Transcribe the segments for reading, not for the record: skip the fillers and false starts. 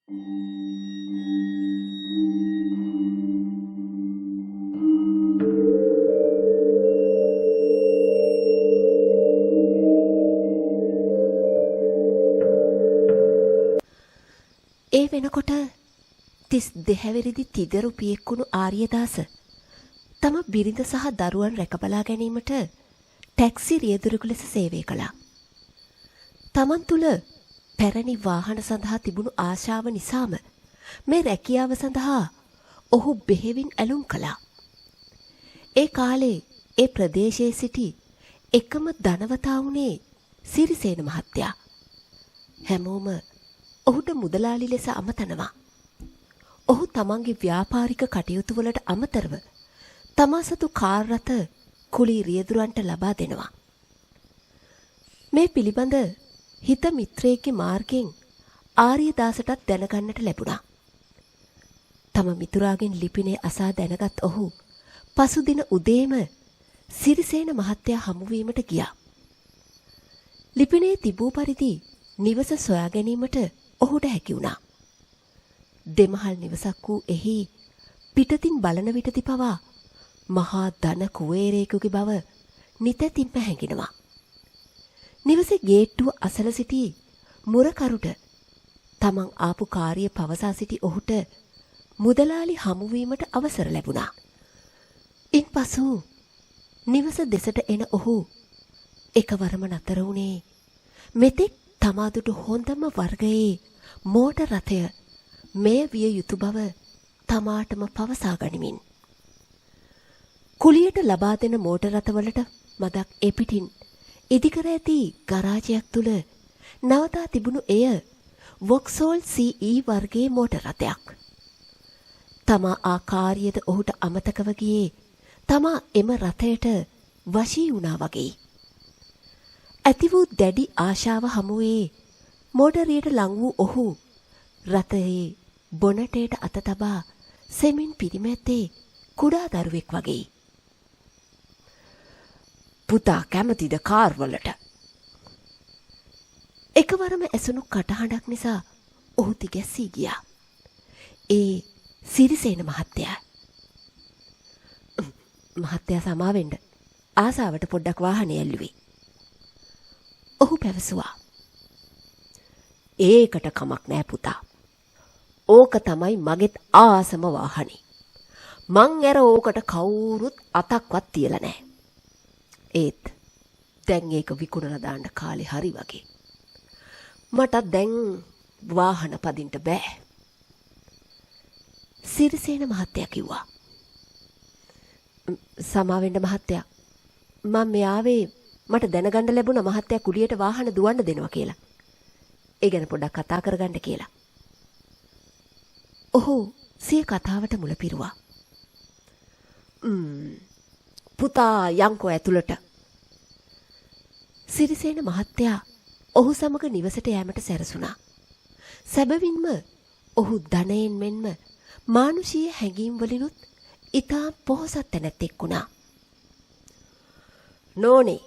ඒ වෙනකොට 32 හැවිරිදි තිදරු පියෙක්කුණු ආර්යදාස තම බිරිඳ සහ දරුවන් රැකබලා ගැනීමට ටැක්සි රියදුරෙකු ලෙස සේවය කළා. තමන් තුළ පැරණි වාහන සඳහා තිබුණු ආශාව නිසාම මේ රැකියාව සඳහා ඔහු බෙහෙවින් ඇලුම් කළා. ඒ කාලේ ඒ ප්‍රදේශයේ සිටි එකම ධනවතා වුණේ සිරිසේන මහත්තයා. හැමෝම ඔහුට මුදලාලි ලෙස අමතනවා. ඔහු තමන්ගේ ව්‍යාපාරික කටයුතු වලට අමතරව තමා සතු කාර් රථ කුලී රියදුරන්ට ලබා දෙනවා. මේ පිළිබඳ හිත මිත්‍රයෙක්ගේ මාර්ගයෙන් ආර්යදාසටත් දැනගන්නට ලැබුණා. තම මිතුරාගෙන් ලිපිනේ අසා දැනගත් ඔහු පසුදින උදේම සිරිසේන මහත්තයා හමුවීමට ගියා. ලිපිනේ තිබූ පරිදි නිවස සොයා ගැනීමට ඔහුට හැකි වුණා. දෙමහල් නිවසක් වූ එහි පිටතින් බලන විටති පවා මහා ධන කුවේරයෙකුගේ බව නිතැතින්ම හැඟෙනවා. නිවසේ ගේට්ටුව අසල සිටි මුරකරුට තමන් ආපු කාර්ය පවසා සිටි ඔහුට මුදලාලි හමුවීමට අවසර ලැබුණා. ඉන්පසු නිවස දෙසට එන ඔහු එකවරම නතර වුණේ මෙතෙක් තමා දුටු හොඳම වර්ගයේ මෝටර් රථය මෙය විය යුතු බව තමාටම පවසා ගනිමින්. කුලියට ලබා දෙන මෝටර් රථවලට මදක් එපිටින් ඉදිකර ඇති ගරාජයක් තුල නවතා තිබුණු එය වොක්සෝල් CE වර්ගයේ මෝටර් රථයක්. තමා ආකාරියද ඔහුට අමතකව ගියේ තමා එම රථයට වශී වුණා වගේ. ඇති වූ දැඩි ආශාව හමුවේ මෝටරියට ලං වූ ඔහු රථයේ බොනටේට අත තබා සෙමින් පිරිමැත්තේ කුඩා දරුවෙක් වගේ. පුතා කැමතිද කාර් වලට? එකවරම ඇසුණු කටහඬක් නිසා ඔහු තිගැස්සී ගියා. ඒ සිරිසේන මහත්තයා. මහත්තයා සමාවෙන්න ආසාවට පොඩ්ඩක් වාහනේ ඇල්ලුවේ. ඔහු පැවසුවා. ඒකට කමක් නෑ පුතා. ඕක තමයි මගෙත් ආසම වාහනේ. මං ඇර ඕකට කවුරුත් අතක්වත් තියලා නෑ. ඒත් දැන් ඒක විකුණලා දාන්න කාලේ හරි වගේ. මට දැන් වාහන පදින්න බෑ. සිරිසේන මහත්තයා කිව්වා. සමාවෙන්න මහත්තයා. මම මේ ආවේ මට දැනගන්න ලැබුණ මහත්තයා කුලියට වාහන දුවන්න දෙනවා කියලා. ඒ ගැන පොඩ්ඩක් කතා කරගන්න කියලා. ඔහු සිය කතාවට මුල පිරුවා. පුතා යංකෝ ඇතුළට. සිරිසේන මහත්තයා ඔහු සමග නිවසට යෑමට සැරසුණා. සැබවින්ම ඔහු ධනයෙන් මෙන්ම මානුෂීය හැඟීම් වලිනුත් ඉතා පොහොසත් තැනැත්තෙක් වුණා. නෝනේ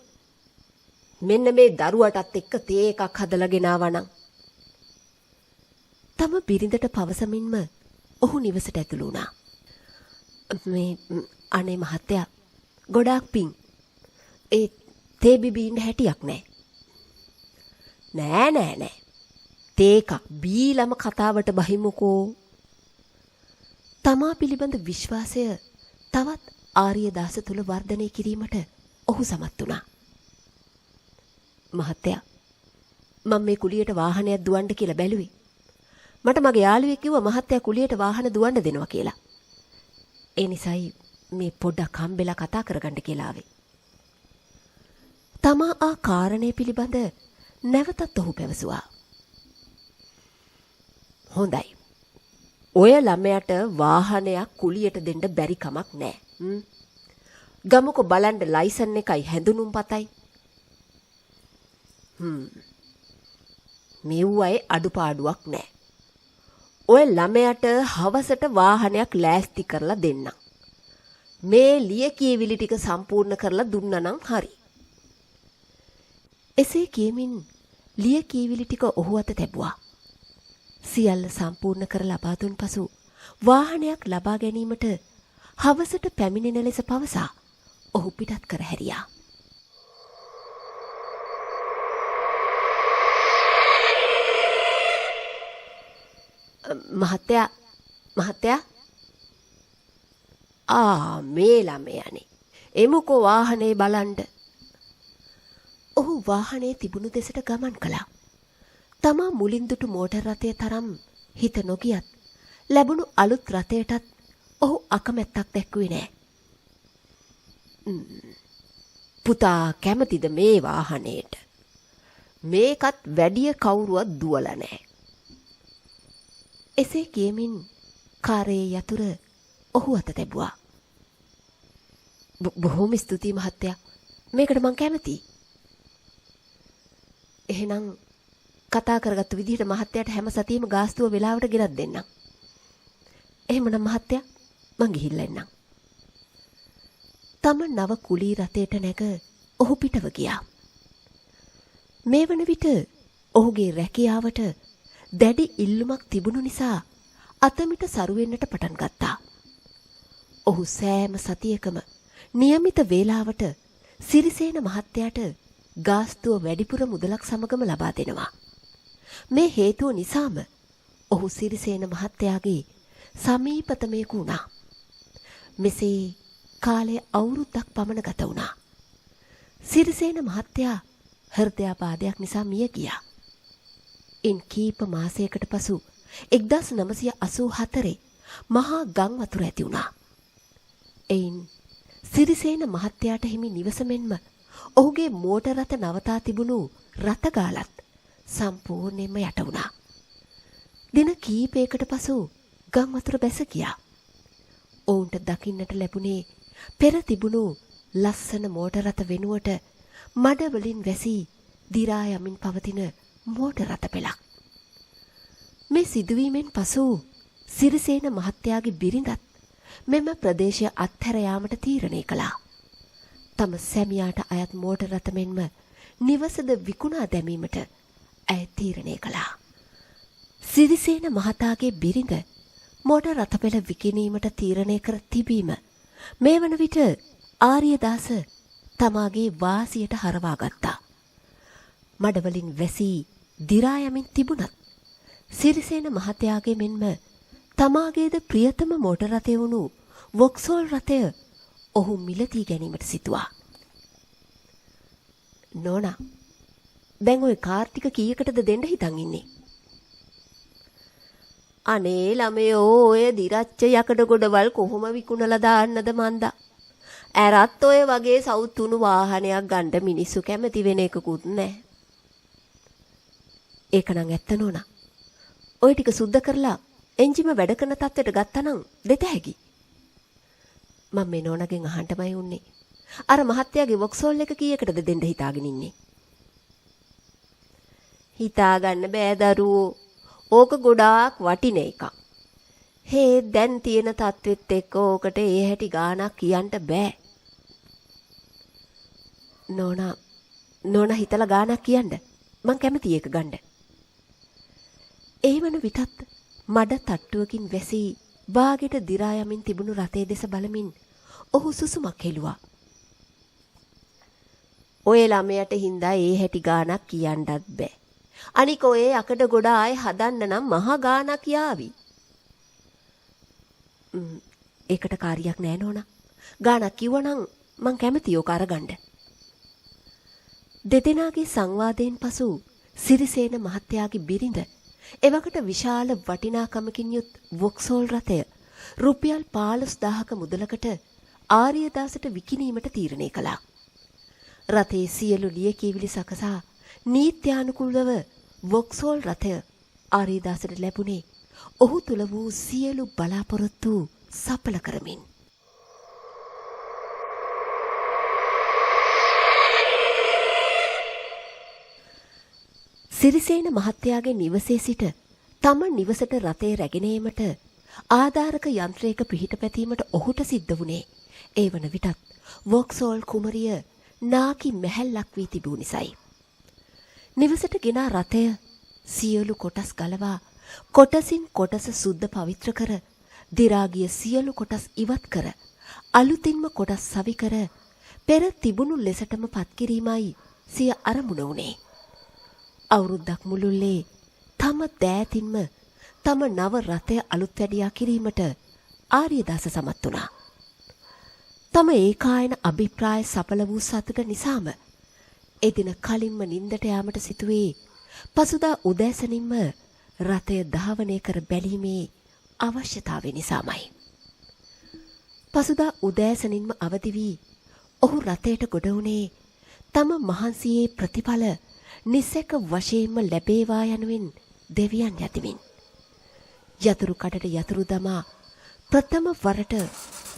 මෙන්න මේ දරුවටත් එක්ක තේ එකක් හදලා ගෙනාවා නම්. තම බිරිඳට පවසමින්ම ඔහු නිවසට ඇතුළු වුණා. මේ අනේ මහත්තයා ගොඩාක් පිං. ඒ තේ බිබී හැටියක් නෑ. නෑ. තේ එකක් බීලම කතාවට බහිමුකෝ. තමා පිළිබඳ විශ්වාසය තවත් ආර්යදාස තුල වර්ධනය කිරීමට ඔහු සමත් වුණා. මහත්තයා මම මේ කුලියට වාහනයක් දුවන්න කියලා බැලුවේ. මට මගේ යාළුවෙක් කිව්වා මහත්තයා කුලියට වාහන දුවන්න දෙනවා කියලා. ඒ නිසායි මේ පොඩ්ඩක් හම්බෙලා කතා කරගන්න කියලා ආවේ. තමා ආ කාරණේ පිළිබඳ නැවතත් ඔහු පැවසුවා. හොඳයි. ඔය ළමයට වාහනයක් කුලියට දෙන්න බැරි කමක් නෑ. ගමුකෝ බලන්න ලයිසන් එකයි හැඳුනුම් පතයි. මෙව්වයි අඩුපාඩුවක් නෑ. ඔය ළමයට හවසට වාහනයක් ලෑස්ති කරලා දෙන්නම්. මේ ලියකියවිලි ටික සම්පූර්ණ කරලා දුන්නා නම් හරි. එසේ කියමින් ලියකියවිලි ටික ඔහු අත තැබුවා. සියල්ල සම්පූර්ණ කර ලබා දුන් පසු වාහනයක් ලබා ගැනීමට හවසට පැමිණෙන ලෙස පවසා ඔහු පිටත් කර හැරියා. මහත්තයා මේ ළමයානේ එමුකෝ වාහනේ බලන්ඩ. ඔහු වාහනේ තිබුණු දෙසට ගමන් කළා. තමා මුලින් දුටු මෝටර් රථය තරම් හිත නොගියත් ලැබුණු අලුත් රථයටත් ඔහු අකමැත්තක් දැක්ුවේ නෑ. පුතා කැමතිද මේ වාහනේට? මේකත් වැඩිය කවුරුවත් දුවල නෑ. එසේ කියමින් කාරයේ යතුර ඔහු අත තැබුවා. බොහොම ස්තුතියි මහත්තයා. මේකට මං කැමතියි. එහෙනම් කතා කරගත්තු විදිහට මහත්තයාට හැම සතියෙම ගාස්තුව වෙලාවට ගෙනත් දෙන්නම්. එහෙමනම් මහත්තයා මං ගිහිල්ලා එන්නම්. තම නව කුලී රථයට නැග ඔහු පිටව ගියා. මේ වන විට ඔහුගේ රැකියාවට දැඩි ඉල්ලුමක් තිබුණු නිසා අතමිට සරු වෙන්නට පටන් ගත්තා. ඔහු සෑම සතියකම નિયમિત වේලාවට සිරිසේන මහත්තයාට ගාස්තුව වැඩිපුර මුදලක් සමගම ලබා දෙනවා. මේ හේතුව නිසාම ඔහු සිරිසේන මහත්තයාගේ සමීපතමයෙකු වුණා. මෙසේ කාලය අවුරුද්දක් පමණ ගත වුණා. සිරිසේන මහත්තයා හෘදයාබාධයක් නිසා මිය ගියා. ඉන් කීප මාසයකට පසු 1984 මහා ගම් වතුර ඇති වුණා. එයින් සිරිසේන මහත්තයාට හිමි නිවස මෙන්ම ඔහුගේ මෝටර් රථ නවතා තිබුණු රථගාලත් සම්පූර්ණයෙන්ම යට වුණා. දින කීපයකට පසු ගම් වතුර බැස ගියා. ඔවුන්ට දකින්නට ලැබුණේ පෙර තිබුණු ලස්සන මෝටර් රථ වෙනුවට මඩ වලින් වැසී දිරා යමින් පවතින මෝටර් රථ පෙළක්. මේ සිදුවීමෙන් පසු සිරිසේන මහත්තයාගේ බිරිඳත් මෙම ප්‍රදේශය අත්හැර යාමට තීරණය කළා. තම සැමියාට අයත් මෝටර් රථ මෙන්ම නිවසද විකුණා දැමීමට ඇය තීරණය කළා. සිරිසේන මහතාගේ බිරිඳ මෝටර් රථ පෙළ විකිණීමට තීරණය කර තිබීම මේ වන විට ආර්යදාස තමාගේ වාසියට හරවා ගත්තා. මඩවලින් වැසී දිරා යමින් තිබුණත් සිරිසේන මහතයාගේ මෙන්ම තමාගේද ප්‍රියතම මෝටර් රථය වුණු වොක්සෝල් රථය ඔහු මිලදී ගැනීමට සිතුවා. නෝනා, දැන් ওই කාර් ටික කීයකටද දෙන්න හිතන් ඉන්නේ? අනේ ළමයෝ, ඔය දිරච්ච යකඩ ගොඩවල් කොහොම විකුණලා දාන්නද මන්දා? ඇරත් ඔය වගේ සවුතුණු වාහනයක් ගන්න මිනිස්සු කැමති වෙන එකකුත් නැහැ. ඒක නම් ඇත්ත නෝනා. ඔය ටික සුද්ධ කරලා එන්ජිම වැඩ කරන තත්ත්වයට ගත්තනම් දෙත හැකි. මම මේ නෝනාගෙන් අහන්නමයි උන්නේ. අර මහත්තයාගේ වොක්සෝල් එක කීයකටද දෙන්න හිතාගෙන ඉන්නේ? හිතාගන්න බෑ දරුවෝ. ඕක ගොඩාක් වටින එකක්. හේ දැන් තියෙන තත්වෙත් එක්ක ඕකට ඒ හැටි ගාණක් කියන්න බෑ. නෝනා හිතලා ගාණක් කියන්න. මං කැමති ඒක ගන්න. ඒ වන විටත් මඩ තට්ටුවකින් වැසී බාගෙට දිරා යමින් තිබුණු රථයේ දෙස බලමින් ඔහු සුසුමක් හෙළුවා. ඔය ළමයට හින්දා ඒ හැටි ගාණක් කියන්නත් බෑ. අනික ඔය යකඩ ගොඩ ආයේ හදන්න නම් මහා ගාණක් යාවි. ඒකට කාර්යයක් නෑ නෝනා. ගාණක් කිව්වනම් මං කැමතියි ඕක අරගන්න. දෙදෙනාගේ සංවාදයෙන් පසු සිරිසේන මහත්තයාගේ බිරිඳ එවකට විශාල වටිනාකමකින් යුත් වොක්සෝල් රථය රුපියල් 15000ක මුදලකට ආර්යදාසට විකිණීමට තීරණය කළා. රථයේ සියලු ලියකියවිලි සකසා නීත්‍යානුකූලව වොක්සෝල් රථය ආර්යදාසට ලැබුණේ ඔහු තුල වූ සියලු බලාපොරොත්තු සඵල කරමින්. සිරිසේන මහත්තයාගේ නිවසේ සිට තම නිවසට රථය රැගෙන ඒමට ආධාරක යන්ත්‍රයක පිහිට පැතීමට ඔහුට සිද්ධ වුණේ ඒ වන විටත් වොක්සෝල් කුමරිය නාකි මැහැල්ලක් වී තිබූ නිසයි. නිවසට ගෙනා රථය සියලු කොටස් ගලවා කොටසින් කොටස සුද්ධ පවිත්‍ර කර දිරාගිය සියලු කොටස් ඉවත් කර අලුතින්ම කොටස් සවි කර පෙර තිබුණු ලෙසටම පත්කිරීමයි සිය අරමුණ වුණේ. අවුරුද්දක් මුළුල්ලේ තම දෑතින්ම තම නව රථය අලුත් වැඩියා කිරීමට ආර්යදාස සමත් වුණා. තම ඒකායන අභිප්‍රාය සඵල වූ සතුට නිසාම එදින කලින්ම නින්දට යාමට සිටුවේ පසුදා උදෑසනින්ම රථය ධාවනය කර බැලීමේ අවශ්‍යතාවය නිසාමයි. පසුදා උදෑසනින්ම අවදි වී ඔහු රථයට ගොඩ වුණේ තම මහන්සියේ ප්‍රතිඵල නිසැක වශයෙන්ම ලැබේවා යනුවෙන් දෙවියන් යතිමින්. යතුරු කඩට යතුරු දමා ප්‍රථම වරට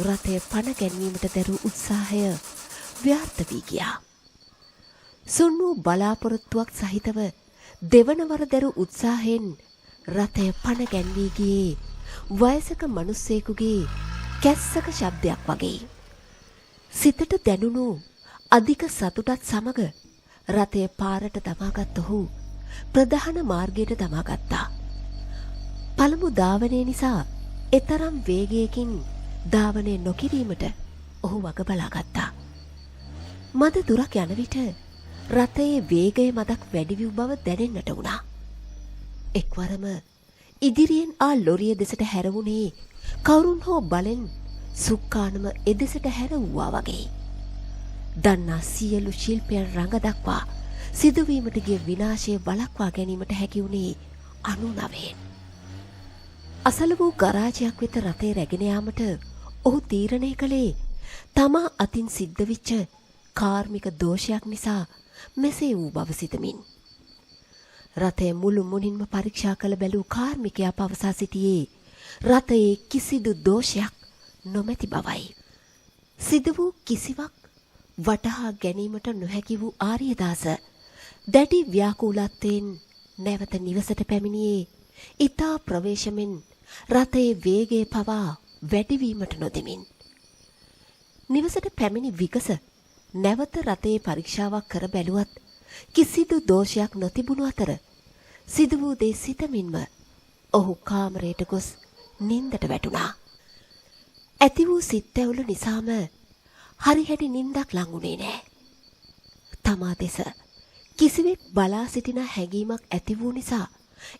රථය පණ ගැන්වීමට දැරූ උත්සාහය ව්‍යාර්ථ වී ගියා. සුන් වූ බලාපොරොත්තුවක් සහිතව දෙවන වර දැරූ උත්සාහයෙන් රථය පණ ගැන්වී ගියේ වයසක මිනිසෙකුගේ කැස්සක ශබ්දයක් වගේ. සිතට දැනුණු අධික සතුටත් සමග රථය පාරට දමාගත් ඔහු ප්‍රධාන මාර්ගයට දමාගත්තා. පළමු ධාවනය නිසා එතරම් වේගයකින් ධාවනය නොකිරීමට ඔහු වග බලාගත්තා. මද දුරක් යන විට රථයේ වේගය මදක් වැඩි වූ බව දැනෙන්නට වුණා. එක්වරම ඉදිරියෙන් ආ ලොරිය දෙසට හැරවුණේ කවුරුන් හෝ බලෙන් සුක්කානම එදෙසට හැරවුවා වගේ. දන්නා සියලු ශිල්පයන් රඟ දක්වා සිදුවීමට ගිය විනාශය වළක්වා ගැනීමට හැකි වුණේ 99. අසල වූ ගරාජයක් වෙත රථය රැගෙන යාමට ඔහු තීරණය කළේ තමා අතින් සිද්ධ වෙච්ච කාර්මික දෝෂයක් නිසා මෙසේ වූ බව සිතමින්. රථය මුළු මුනින්ම පරීක්ෂා කළ බැලූ කාර්මිකයා පවසා සිටියේ රථයේ කිසිදු දෝෂයක් නොමැති බවයි. සිදු වූ කිසිවක් වටහා ගැනීමට නොහැකි වූ ආර්යදාස දැඩි ව්‍යාකූලත්වයෙන් නැවත නිවසට පැමිණියේ ඊතා ප්‍රවේශමෙන් රථයේ වේගය පවා වැඩිවීමට නොදෙමින්. නිවසට පැමිණි විගස නැවත රථයේ පරීක්ෂාවක් කර බැලුවත් කිසිදු දෝෂයක් නොතිබුණු අතර සිදු වූ දේ සිතමින්ම ඔහු කාමරයට ගොස් නින්දට වැටුණා. ඇති වූ සිත්ඇවුල නිසාම හරිහැටි නින්දක් ලංගුණේ නෑ. තමා දෙස කිසිවෙක් බලා සිටින හැඟීමක් ඇති වූ නිසා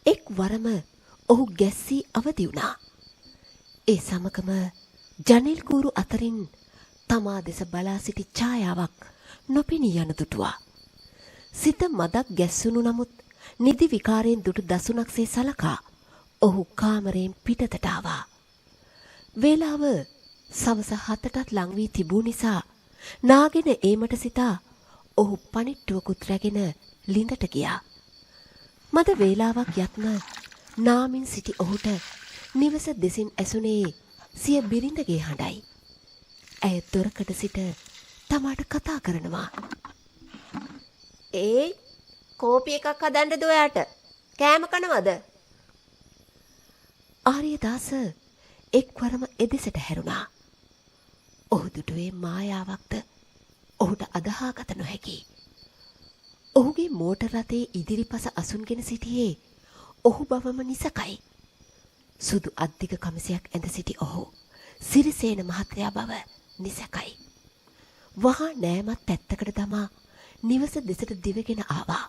එක් වරම ඔහු ගැස්සී අවදි වුණා. ඒ සමගම ජනෙල් කූරු අතරින් තමා දෙස බලා සිටි ඡායාවක් නොපෙනී යන දුටුවා. සිත මදක් ගැස්සුණු නමුත් නිදි විකාරයෙන් දුටු දසුණක්සේ සලකා ඔහු කාමරයෙන් පිටතට ආවා. වේලාව සවස 7ටත් ලං වී තිබූ නිසා නාගෙන ඒමට සිතා ඔහු පණිට්ටුවකුත් රැගෙන ළිඳට ගියා. මද වේලාවක් යත්ම නාමින් සිටි ඔහුට නිවස දෙසින් ඇසුනේ සිය බිරිඳගේ හඬයි. ඇය දොරකඩ සිට තමාට කතා කරනවා. "ඒයි කෝපි එකක් හදන්න දොයාට කෑම කනවද?" ආර්යදාස එක්වරම එදෙසට හැරුණා. ඔහු දුටුවේ මායාවක්ද ඔහුට අදහාගත නොහැකි. ඔහුගේ මෝටර් රථයේ ඉදිරිපස අසුන්ගෙන සිටියේ ඔහු බවම නිසකයි. සුදු අද්දික කමිසයක් ඇඳ සිටි ඔහු සිරිසේන මහත්තයා බව නිසකයි. වහා නෑමත් පැත්තකට දමා නිවස දෙසට දිවගෙන ආවා.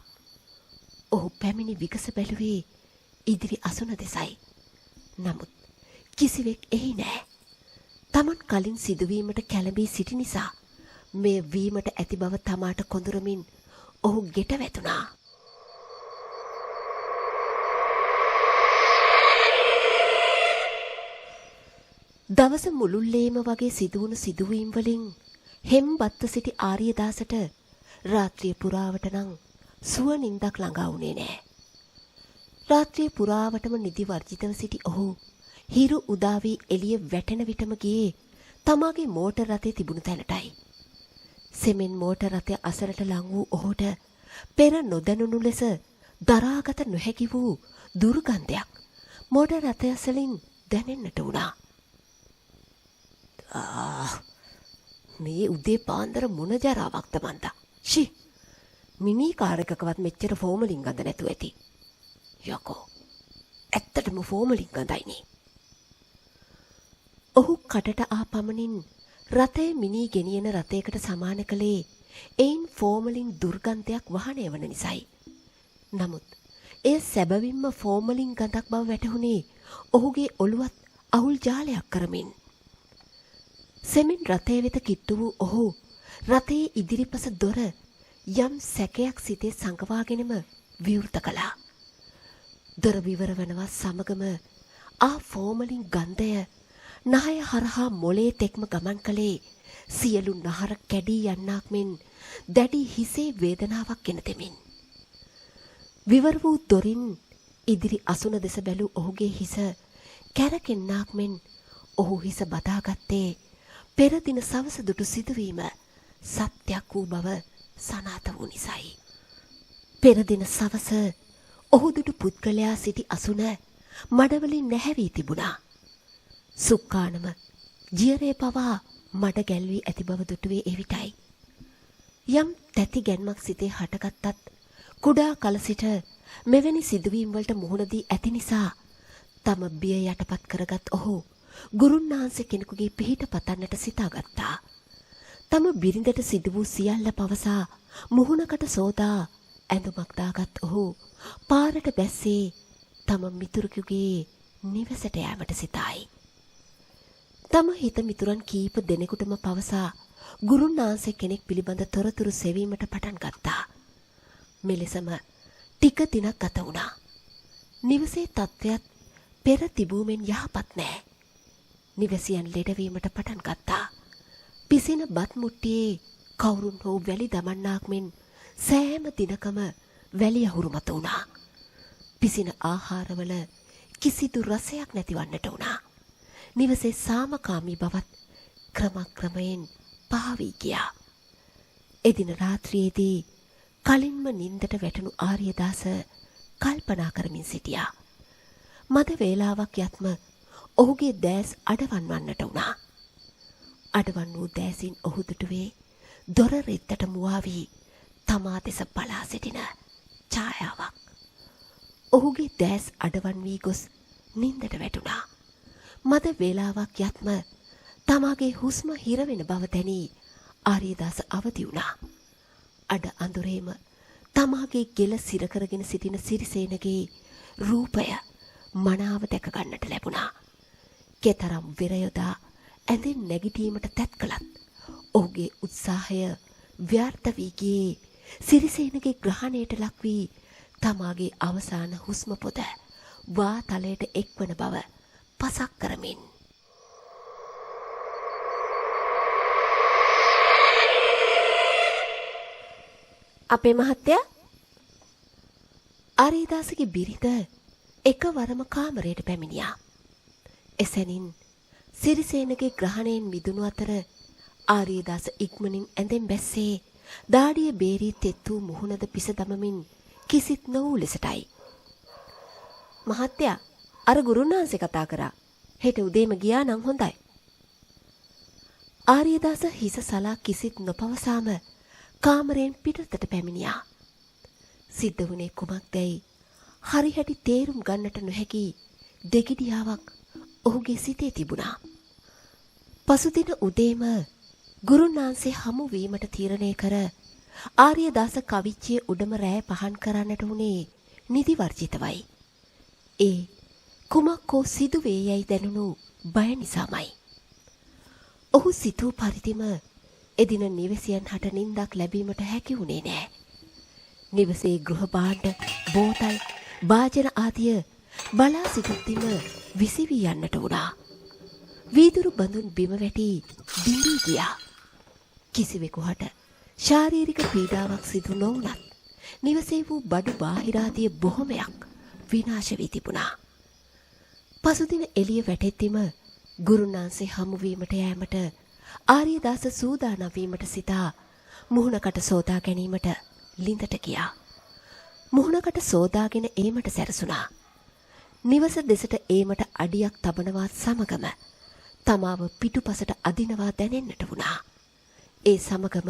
ඔහු පැමිණි විගස බැලුවේ ඉදිරි අසුන දෙසයි. නමුත් කිසිවෙක් එහි නෑ. තමන් කලින් සිදුවීමට කැළඹී සිටි නිසා මේ වීමට ඇති බව තමාට කොඳුරමින් ඔහු ගෙට වැටුණා. දවස මුළුල්ලේම වගේ සිදුවුණු සිදුවීම් වලින් හෙම්බත්ව සිටි ආර්යදාසට රාත්‍රිය පුරාවට නම් සුව නින්දක් ළඟා වුණේ නෑ. රාත්‍රිය පුරාවටම නිදි වර්ජිතව සිටි ඔහු හිරු උදා වී එළිය වැටෙන විටම ගියේ තමාගේ මෝටර් රථයේ තිබුණු තැනටයි. සෙමෙන් මෝටර් රථය අසලට ලං වූ ඔහුට පෙර නොදැනුණු ලෙස දරාගත නොහැකි වූ දුර්ගන්ධයක් මෝටර් රථය අසලින් දැනෙන්නට වුණා. මේ උදේ පාන්දර මොන ජරාවක්ද මන්දා. ෂි මිනි කාර් එකකවත් මෙච්චර ෆෝමලින් ගඳ නැතුව ඇති. යකෝ ඇත්තටම ෆෝමලින් ගඳයිනේ. ඔහු කටට ආ පමණින් රථය මිනී ගෙනියන රථයකට සමාන කළේ එයින් ෆෝමලින් දුර්ගන්ධයක් වහනය වන නිසයි. නමුත් එය සැබවින්ම ෆෝමලින් ගඳක් බව වැටහුණේ ඔහුගේ ඔළුවත් අවුල් ජාලයක් කරමින්. සෙමින් රථය වෙත කිට්ටු වූ ඔහු රථයේ ඉදිරිපස දොර යම් සැකයක් සිතේ සංගවාගෙනම විවෘත කළා. දොර විවර වනවා සමගම ආ ෆෝමලින් ගන්ධය නහය හරහා මොලේ තෙක්ම ගමන් කළේ සියලු නහර කැඩී යන්නක් මෙන් දැඩි හිසේ වේදනාවක් ගෙන දෙමින්. විවර වූ දොරින් ඉදිරි අසුන දෙස බැලූ ඔහුගේ හිස කැරකෙන්නක් මෙන් ඔහු හිස බදාගත්තේ පෙර දින සවස දුටු සිදුවීම සත්‍යක් වූ බව සනාථ වූ නිසයි. පෙර දින සවස ඔහු දුටු පුද්ගලයා සිටි අසුන මඩවලින් නැහැවී තිබුණා. සුක්කානම ජියරේ පවා මඩ ගැල්වී ඇති බව දුටුවේ එවිටයි. යම් තැති ගැන්මක් සිතේ හටගත්තත් කුඩා කල සිට මෙවැනි සිදුවීම් වලට මුහුණ දී ඇති නිසා තම බිය යටපත් කරගත් ඔහු ගුරුන් වහන්සේ කෙනෙකුගේ පිහිට පතන්නට සිතාගත්තා. තම බිරිඳට සිදු වූ සියල්ල පවසා මුහුණකට සෝදා ඇඳුමක් දාගත් ඔහු පාරට බැස්සේ තම මිතුරෙකුගේ නිවසට යෑමට සිතායි. තම හිත මිතුරන් කීප දෙනෙකුටම පවසා ගුරුන් වහන්සේ කෙනෙක් පිළිබඳ තොරතුරු සෙවීමට පටන් ගත්තා. මෙලෙසම ටික දිනක් ගත වුණා. නිවසේ තත්ත්වයක් පෙර තිබූමෙන් යහපත් නෑ. නිවසියන් ලෙඩවීමට පටන් ගත්තා. පිසින බත් මුට්ටියේ කවුරුන් හෝ වැලි දමන්නාක් මෙන් සෑම දිනකම වැලි අහුරු මත වුණා. පිසින ආහාරවල කිසිදු රසයක් නැතිවන්නට වුණා. නිවසේ සාමකාමී බවත් ක්‍රමක්‍රමයෙන් පහවී ගියා. එදින රාත්‍රියේදී කලින්ම නින්දට වැටුණු ආර්යදාස කල්පනා කරමින් සිටියා. මද වේලාවක් යත්ම ඔහුගේ දැස් අඩවන් වන්නට වුණා. අඩවන් වූ දැසින් ඔහු දුටුවේ දොර රෙද්දට මුවා වී තමා දෙස බලා සිටින ඡායාවක්. ඔහුගේ දැස් අඩවන් වී ගොස් නින්දට වැටුණා. මද වේලාවක් යත්ම තමාගේ හුස්ම හිරවෙන බව දැනී ආර්යදාස අවදි වුණා. අඩ අඳුරේම තමාගේ ගෙල සිර කරගෙන සිටින සිරිසේනගේ රූපය මනාව දැක ගන්නට ලැබුණා. කෙතරම් විරයොදා ඇඳෙන් නැගිටීමට තැත් කළත් ඔහුගේ උත්සාහය ව්‍යර්ථ වී ගියේ සිරිසේනගේ ග්‍රහණයට ලක් වී තමාගේ අවසාන හුස්ම පොද වාතලයට එක්වන බව පසක් කරමින්. අපේ මහත්තයා ආර්යදාසගේ බිරිඳ එකවරම කාමරයට පැමිණියා. එසැනින් සිරිසේනගේ ග්‍රහණයෙන් මිදුණු අතර ආර්යදාස ඉක්මනින් ඇඳෙන් බැස්සේ දාඩිය බේරී තෙත් වූ මුහුණද පිස දමමින් කිසිත් නොවූ ලෙසටයි. මහත්තයා අර ගුරුන් වහන්සේ කතා කරා. හෙට උදේම ගියා නම් හොඳයි. ආර්යදාස හිස සලා කිසිත් නොපවසාම කාමරයෙන් පිටතට පැමිණියා. සිද්ධ වුණේ කුමක්දැයි හරිහැටි තේරුම් ගන්නට නොහැකි දෙගිඩියාවක් ඔහුගේ සිතේ තිබුණා. පසුදින උදේම ගුරුන් වහන්සේ හමු වීමට තීරණය කර ආර්යදාස කවිච්චිය උඩම රෑ පහන් කරන්නට උනේ නිදි වර්ජිතවයි. ඒ කුමක්කෝ සිදුවේ යයි දැනුණු බය නිසාමයි. ඔහු සිතූ පරිදිම එදින නිවසියන් හට නින්දක් ලැබීමට හැකි වුණේ නෑ. නිවසේ ගෘහ භාණ්ඩ, බෝතල්, භාජන ආදිය බලා සිටිද්දිම විසිවී යන්නට වුණා. වීදුරු බඳුන් බිම වැටි දිවි ගියා. කිසිවෙකු හට ශාරීරික පීඩාවක් සිදු නොවුනත් නිවසේ වූ බඩු බාහිරාදිය බොහොමයක් විනාශ වී තිබුණා. පසුදින එළිය වැටෙද්දිම ගුරුන් වහන්සේ හමුවීමට යෑමට ආර්යදාස සූදානම් වීමට සිතා මුහුණකට සෝදා ගැනීමට ලිඳට ගියා. මුහුණකට සෝදාගෙන ඒමට සැරසුණා. නිවස දෙසට ඒමට අඩියක් තබනවත් සමගම තමාව පිටුපසට අදිනවා දැනෙන්නට වුණා. ඒ සමගම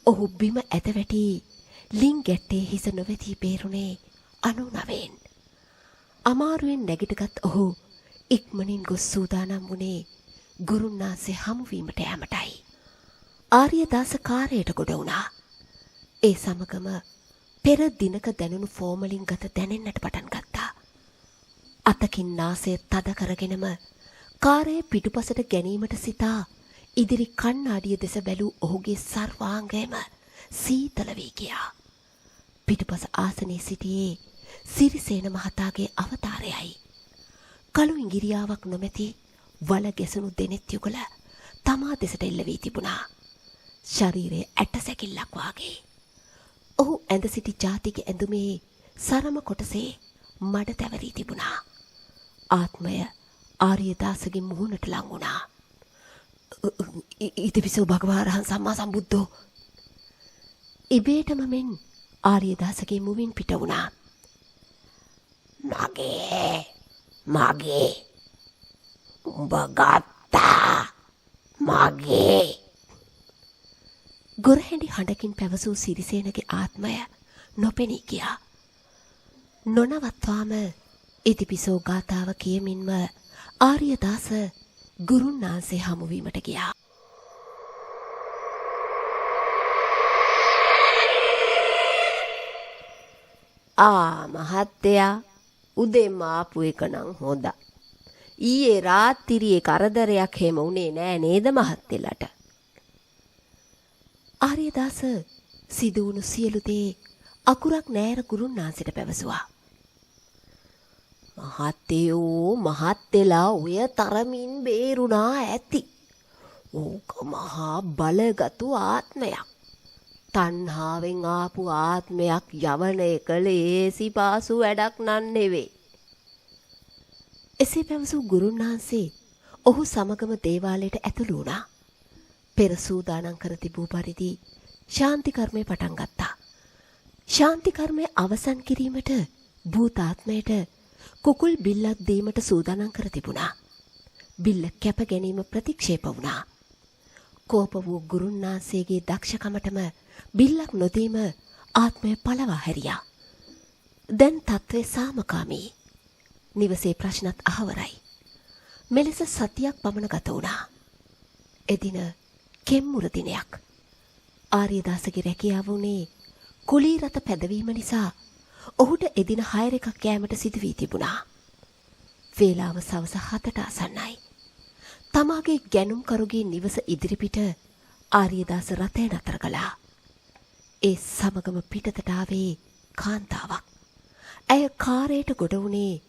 ඔහු බිම ඇත වැටි ලින් ගැට්ටේ හිස නොවැදී බේරුණේ 99න්. අමාරුවෙන් නැගිටගත් ඔහු ඉක්මනින් ගොස් සූදානම් වුණේ ගුරුන්නාන්සේ හමුවීමට යෑමටයි. ආර්යදාස කාර්යයට ගොඩ වුණා. ඒ සමගම පෙර දිනක දැනුණු ෆෝමලින් ගත දැනෙන්නට පටන් ගත්තා. අතකින් නාසය තද කරගෙනම කාර්යය පිටුපසට ගැනීමට සිතා ඉදිරි කණ්ණාඩිය දෙස බැලූ ඔහුගේ සර්වාංගයම සීතල වී ගියා. පිටුපස ආසනයේ සිටියේ සිරිසේන මහතාගේ අවතාරයයි. කළු ඉඟිරියාවක් නොමැති වල ගැසුණු දෙනෙත් යුගල තමා දෙසට එල්ල වී තිබුණා. ශරීරයේ ඇටසැකිල්ලක් වාගේ. ඔහු ඇඳ සිටි ජාතික ඇඳුමේ සරම කොටසේ මඩ තැවරී තිබුණා. ආත්මය ආර්යදාසගේ මුහුණට ලං වුණා. ඉතිපිසෝ භගවාරහන් සම්මා සම්බුද්ධෝ. ඉබේටම මෙන් ආර්යදාසගේ මුවින් පිට වුණා. මගේ උඹ ගත්තා මගේ. ගොරහැඩි හඬකින් පැවසූ සිරිසේනගේ ආත්මය නොපෙනී ගියා. නොනවත්වාම ඉතිපිසෝ ගාථාව කියමින්ම ආර්යදාස ගුරුන්නාන්සේ හමුවීමට ගියා. මහත්තයා උදෙන්ම ආපු එක නම් හොඳයි. ඊයේ රාත්‍රියේ කරදරයක් හැම උනේ නෑ නේද මහත්තෙලට? ආර්යදාස සිදු වුණු සියලු දේ අකුරක් නෑර ගුරුන්නාන්සේට පැවසුවා. මහත්තයෝ මහත්තෙලා ඔය තරමින් බේරුණා ඇති. ඕක මහා බලගතු ආත්මයක්. තණ්හාවෙන් ආපු ආත්මයක් යවන එක ලේසි පාසු වැඩක් නන් නෙවෙයි. එසේ පැවසූ ගුරුන්නාන්සේ ඔහු සමගම දේවාලයට ඇතුළු වුණා. පෙර සූදානම් කර තිබූ පරිදි ශාන්ති කර්මය පටන් ගත්තා. ශාන්ති කර්මය අවසන් කිරීමට භූතාත්මයට කුකුල් බිල්ලක් දීමට සූදානම් කර තිබුණා. බිල්ල කැප ගැනීම ප්‍රතික්ෂේප වුණා. කෝප වූ ගුරුන්නාන්සේගේ දක්ෂකමටම බිල්ලක් නොදීම ආත්මය පළවා හැරියා. දැන් තත්ත්වය සාමකාමී. නිවසේ ප්‍රශ්නත් අහවරයි. මෙලෙස සතියක් පමණ ගත වුණා. එදින කෙම්මුර දිනයක්. ආර්යදාසගේ රැකියාව වුණේ කුලී රත පැදවීම නිසා ඔහුට එදින 6 එකක් කෑමට සිදු වී තිබුණා. වේලාව සවස 7ට ආසන්නයි. තමාගේ ගැනුම්කරුගේ නිවස ඉදිරිපිට ආර්යදාස රථය නතර කළා. ඒ සමගම පිටතට ආවේ කාන්තාවක්. ඇය කාරයට ගොඩ වුණේ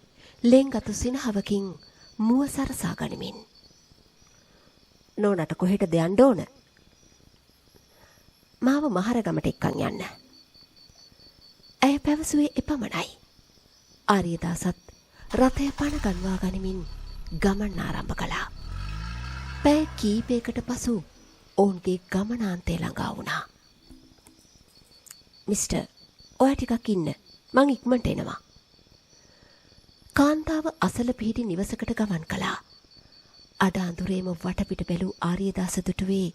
ලෙන්ගතු සිනහවකින් මුව සරසා ගනිමින්. නෝනට කොහෙටද යන්න ඕන? මාව මහරගමට එක්කන් යන්න. ඇය පැවසුවේ එපමණයි. ආර්යදාසත් රථය පණ ගන්වා ගනිමින් ගමන් ආරම්භ කළා. පැය කීපයකට පසු ඔවුන්ගේ ගමනාන්තය ළඟා වුණා. මිස්ටර්, ඔයා ටිකක් ඉන්න. මං ඉක්මනට එනවා. කාන්තාව අසල පිහිටි නිවසකට ගමන් කළා. අඩ අඳුරේම වටපිට බැලූ ආර්යදාස දුටුවේ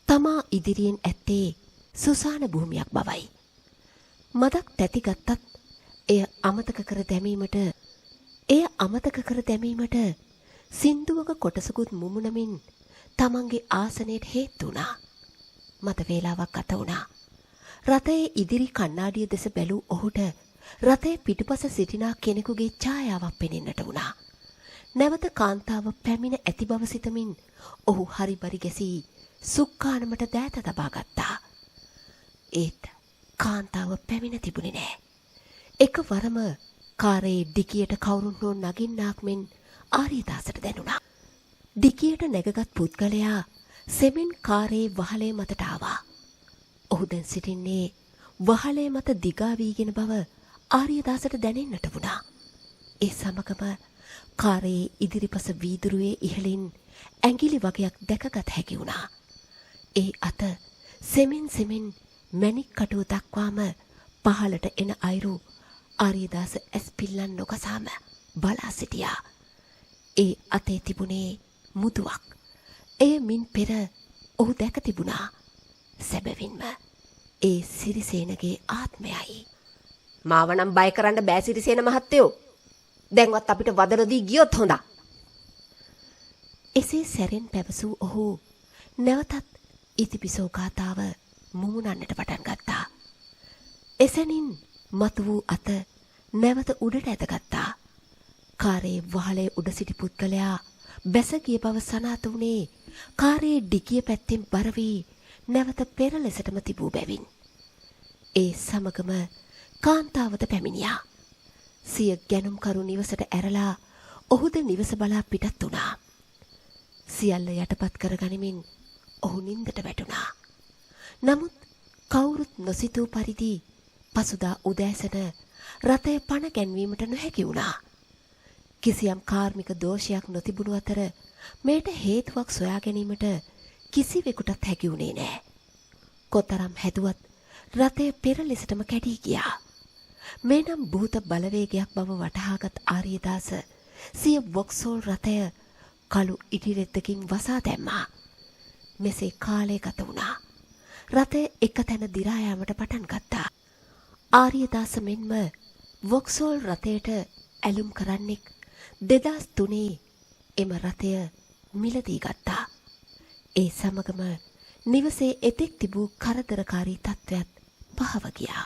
තමා ඉදිරියෙන් ඇත්තේ සුසාන භූමියක් බවයි. මදක් තැති ගත්තත් එය අමතක කර දැමීමට සින්දුවක කොටසකුත් මුමුණමින් තමන්ගේ ආසනයට හේතු වුණා. මත වේලාවක් ගත වුණා. රථයේ ඉදිරි කණ්ණාඩිය දෙස බැලූ ඔහුට රථයේ පිටුපස සිටිනා කෙනෙකුගේ ඡායාවක් පෙනෙන්නට වුණා. නැවත කාන්තාව පැමිණ ඇති බව සිතමින් ඔහු හරිබරි ගැසී සුක්කානමට දෑත තබා ගත්තා. ඒත් කාන්තාව පැමිණ තිබුණේ නෑ. එකවරම කාරයේ ඩිකියට කවුරුන් හෝ නගින්නාක් මෙන් ආර්යදාසට දැනුණා. ඩිකියට නැගගත් පුද්ගලයා සෙමින් කාරයේ වහලේ මතට ආවා. ඔහු දැන් සිටින්නේ වහලේ මත දිගා වීගෙන බව ආර්යදාසට දැනෙන්නට වුණා. ඒ සමගම කාරයේ ඉදිරිපස වීදුරුවේ ඉහළින් ඇඟිලි වගයක් දැකගත හැකි වුණා. ඒ අත සෙමින් මැණික් කටුව දක්වාම පහළට එන අයුරු ආර්යදාස ඇස් පිල්ලන් නොකසාම බලා සිටියා. ඒ අතේ තිබුණේ මුදුවක්. එය මින් පෙර ඔහු දැක තිබුණා. සැබවින්ම ඒ සිරිසේනගේ ආත්මයයි. මාව නම් බය කරන්න බෑ සිරිසේන මහත්තයෝ. දැන්වත් අපිට වද නොදී ගියොත් හොඳා. එසේ සැරෙන් පැවසූ ඔහු නැවතත් ඉතිපිසෝ ගාථාව මුමුණන්නට පටන් ගත්තා. එසැනින් මතු වූ අත නැවත උඩට ඇදගත්තා. කාරේ වහලේ උඩ සිටි පුද්ගලයා බැස ගිය බව සනාත වුණේ කාරේ ඩිකිය පැත්තෙන් බර වී නැවත පෙර ලෙසටම තිබූ බැවින්. ඒ සමගම කාන්තාවද පැමිණියා. සිය ගැනුම්කරු නිවසට ඇරලා ඔහුද නිවස බලා පිටත් වුණා. සියල්ල යටපත් කරගනිමින් ඔහු නින්දට වැටුණා. නමුත් කවුරුත් නොසිතූ පරිදි පසුදා උදෑසන රථය පණ ගැන්වීමට නොහැකි වුණා. කිසියම් කාර්මික දෝෂයක් නොතිබුණු අතර මේට හේතුවක් සොයා ගැනීමට කිසිවෙකුටත් හැකි වුණේ නෑ. කොතරම් හැදුවත් රථය පෙර ලෙසටම කැඩී ගියා. මේනම් භූත බලවේගයක් බව වටහාගත් ආර්යදාස සිය වොක්සෝල් රථය කළු ඉටිරෙද්දකින් වසා දැම්මා. මෙසේ කාලය ගත වුණා. රථය එක තැන දිරා යාමට පටන් ගත්තා. ආර්යදාස මෙන්ම වොක්සෝල් රථයට ඇලුම් කරන්නෙක් 2003 එම රථය මිලදී ගත්තා. ඒ සමගම නිවසේ එතෙක් තිබූ කරදරකාරී තත්ත්වයක් පහව ගියා.